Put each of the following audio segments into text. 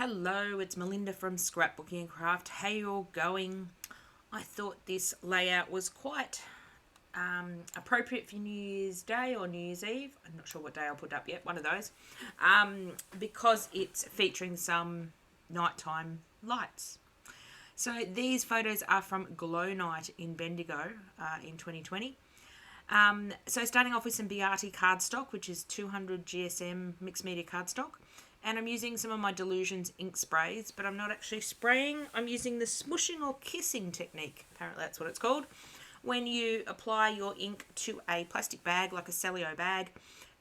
Hello, it's Melinda from Scrapbooking and Craft. How you all going? I thought this layout was quite appropriate for New Year's Day or New Year's Eve. I'm not sure what day I'll put up yet, one of those. Because it's featuring some nighttime lights. So these photos are from Glow Night in Bendigo in 2020. So starting off with some Beati cardstock, which is 200 GSM mixed media cardstock. And I'm using some of my Delusions ink sprays, but I'm not actually spraying. I'm using the smooshing or kissing technique. Apparently that's what it's called. When you apply your ink to a plastic bag, like a Celio bag,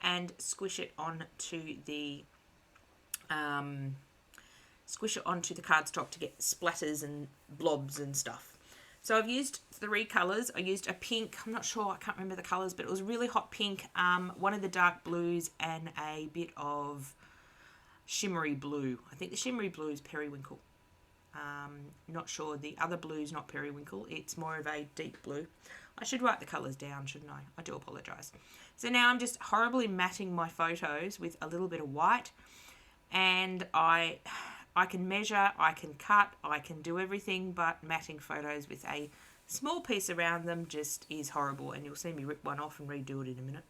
and squish it onto the cardstock to get splatters and blobs and stuff. So I've used 3 colours. I used a pink, I'm not sure, I can't remember the colours, but it was really hot pink, one of the dark blues, and a bit of shimmery blue. I think the shimmery blue is periwinkle. Not sure. The other blue is not periwinkle. It's more of a deep blue. I should write the colours down, shouldn't I? I do apologise. So now I'm just horribly matting my photos with a little bit of white. And I can measure, I can cut, I can do everything, but matting photos with a small piece around them just is horrible. And you'll see me rip one off and redo it in a minute.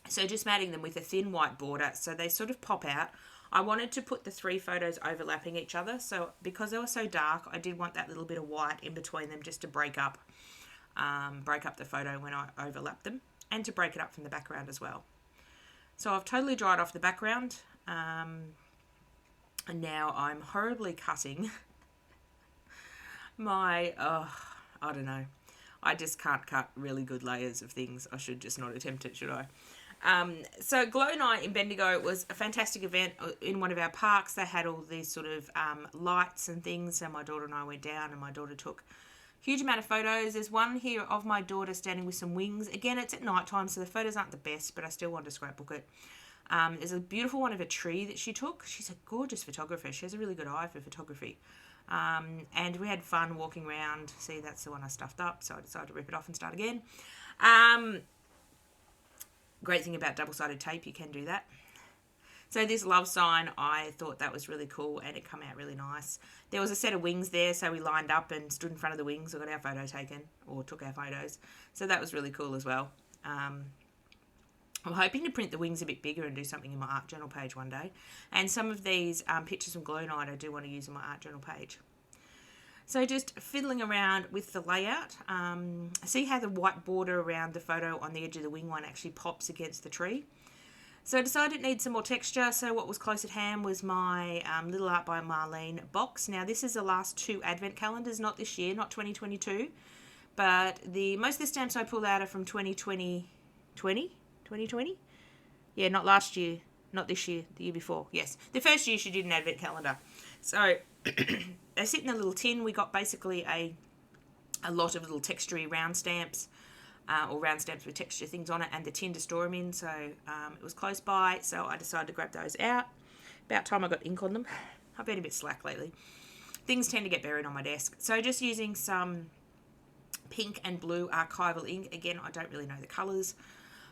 So just matting them with a thin white border so they sort of pop out. I wanted to put the 3 photos overlapping each other. So because they were so dark, I did want that little bit of white in between them just to break up the photo when I overlap them, and to break it up from the background as well. So I've totally dried off the background, and now I'm horribly cutting my, I don't know. I just can't cut really good layers of things. I should just not attempt it, should I? So Glow Night in Bendigo was a fantastic event in one of our parks. They had all these sort of lights and things. So my daughter and I went down, and my daughter took a huge amount of photos. There's one here of my daughter standing with some wings. Again, it's at night time, so the photos aren't the best, but I still wanted to scrapbook it. There's a beautiful one of a tree that she took. She's a gorgeous photographer. She has a really good eye for photography. And we had fun walking around. See, that's the one I stuffed up, so I decided to rip it off and start again. Great thing about double-sided tape, you can do that. So this love sign, I thought that was really cool, and it came out really nice. There was a set of wings there, so we lined up and stood in front of the wings. We got our photo taken, or took our photos. So that was really cool as well. I'm hoping to print the wings a bit bigger and do something in my art journal page one day. And some of these pictures from Glow Night I do want to use in my art journal page. So just fiddling around with the layout. See how the white border around the photo on the edge of the wing one actually pops against the tree. So I decided it needs some more texture. So what was close at hand was my Little Art by Marlene box. Now this is the last 2 advent calendars, not this year, not 2022. But most of the stamps I pulled out are from 2020. 2020? Yeah, not last year, not this year, the year before. Yes, the first year she did an advent calendar. So they sit in a little tin. We got basically a lot of little textury round stamps, or round stamps with texture things on it, and the tin to store them in. So it was close by, so I decided to grab those out. About time I got ink on them. I've been a bit slack lately. Things tend to get buried on my desk. So just using some pink and blue archival ink. Again, I don't really know the colours.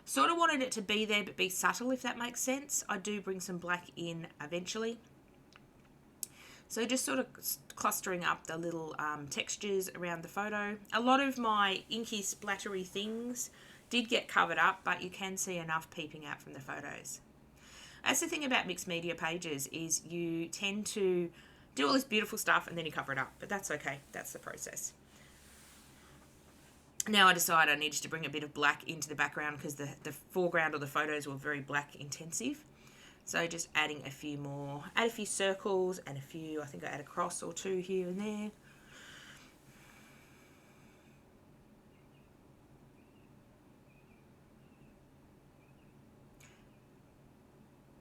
Sort of wanted it to be there but be subtle, if that makes sense. I do bring some black in eventually. So just sort of clustering up the little textures around the photo. A lot of my inky splattery things did get covered up, but you can see enough peeping out from the photos. That's the thing about mixed media pages, is you tend to do all this beautiful stuff and then you cover it up. But that's okay. That's the process. Now I decided I needed to bring a bit of black into the background because the foreground of the photos were very black intensive. So just adding a few more, add a few circles and a few, I think I add a cross or 2 here and there.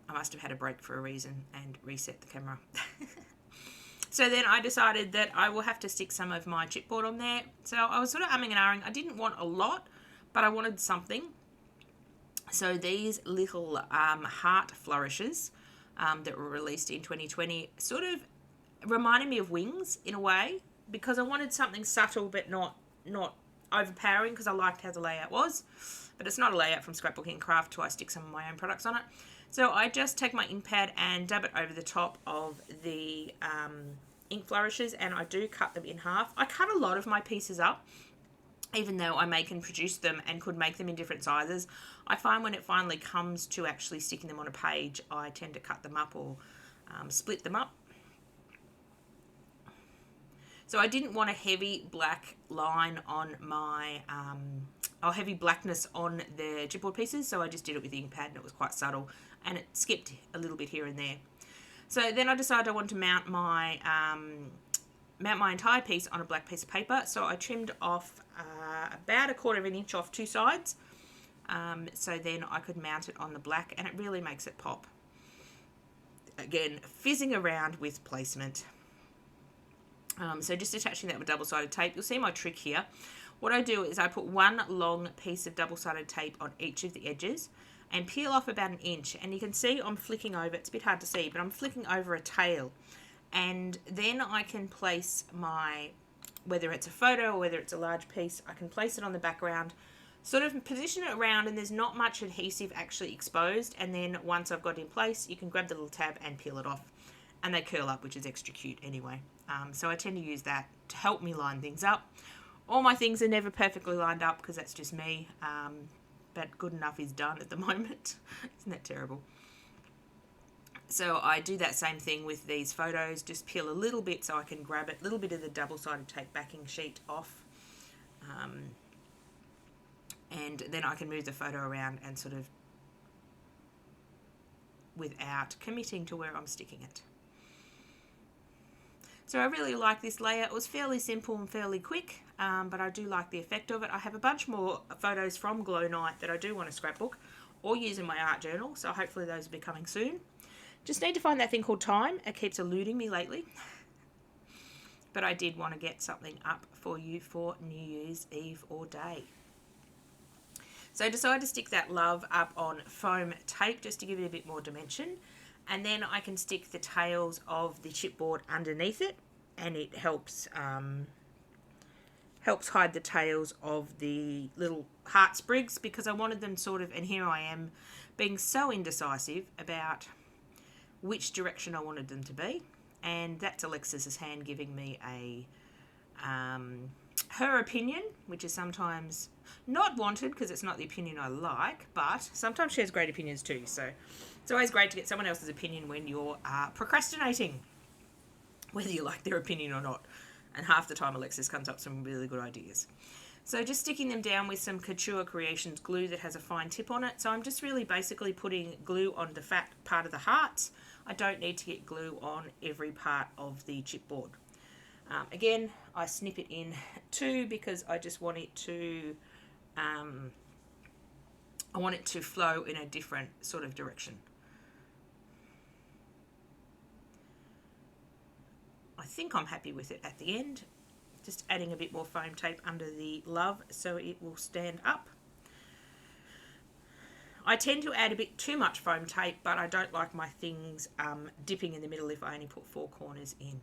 I must have had a break for a reason and reset the camera. So then I decided that I will have to stick some of my chipboard on there. So I was sort of umming and ahhing. I didn't want a lot, but I wanted something. So these little heart flourishes that were released in 2020 sort of reminded me of wings in a way, because I wanted something subtle but not overpowering, because I liked how the layout was. But it's not a layout from Scrapbooking and Craft, so I stick some of my own products on it. So I just take my ink pad and dab it over the top of the ink flourishes, and I do cut them in half. I cut a lot of my pieces up, even though I make and produce them and could make them in different sizes. I find when it finally comes to actually sticking them on a page, I tend to cut them up or split them up. So I didn't want a heavy black line on my, heavy blackness on the chipboard pieces, so I just did it with the ink pad, and it was quite subtle, and it skipped a little bit here and there. So then I decided I wanted to mount my entire piece on a black piece of paper, so I trimmed off about 1/4 inch off two sides, so then I could mount it on the black, and it really makes it pop. Again, fizzing around with placement. So just attaching that with double-sided tape. You'll see my trick here. What I do is I put one long piece of double-sided tape on each of the edges and peel off about 1 inch, and you can see I'm flicking over, it's a bit hard to see, but I'm flicking over a tail, and then I can place my, whether it's a photo or whether it's a large piece, I can place it on the background, sort of position it around, and there's not much adhesive actually exposed, and then once I've got it in place, you can grab the little tab and peel it off, and they curl up, which is extra cute anyway. So I tend to use that to help me line things up. All my things are never perfectly lined up because that's just me, but good enough is done at the moment. Isn't that terrible? So I do that same thing with these photos, just peel a little bit so I can grab it, a little bit of the double-sided tape backing sheet off, and then I can move the photo around and sort of without committing to where I'm sticking it. So I really like this layout. It was fairly simple and fairly quick, but I do like the effect of it. I have a bunch more photos from Glow Night that I do want to scrapbook or use in my art journal, so hopefully those will be coming soon. Just need to find that thing called time. It keeps eluding me lately. But I did want to get something up for you for New Year's Eve or day. So I decided to stick that love up on foam tape just to give it a bit more dimension. And then I can stick the tails of the chipboard underneath it, and it helps hide the tails of the little heart sprigs, because I wanted them sort of, and here I am being so indecisive about which direction I wanted them to be, and that's Alexis's hand giving me a her opinion, which is sometimes not wanted because it's not the opinion I like, but sometimes she has great opinions too, so it's always great to get someone else's opinion when you're procrastinating, whether you like their opinion or not. And half the time Alexis comes up with some really good ideas. So just sticking them down with some Couture Creations glue that has a fine tip on it. So I'm just really basically putting glue on the fat part of the hearts. I don't need to get glue on every part of the chipboard. Again, I snip it in too because I just want it to flow in a different sort of direction. I think I'm happy with it at the end. Just adding a bit more foam tape under the love so it will stand up. I tend to add a bit too much foam tape, but I don't like my things dipping in the middle if I only put 4 corners in.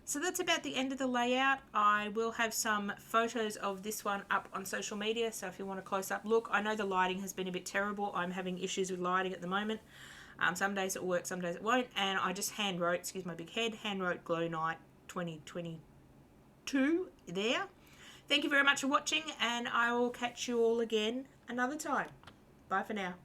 So that's about the end of the layout. I will have some photos of this one up on social media, so if you want a close-up look. I know the lighting has been a bit terrible. I'm having issues with lighting at the moment. Some days it will work, some days it won't, and I just hand-wrote, excuse my big head, hand-wrote Glow Night 2022 there. Thank you very much for watching, and I will catch you all again another time. Bye for now.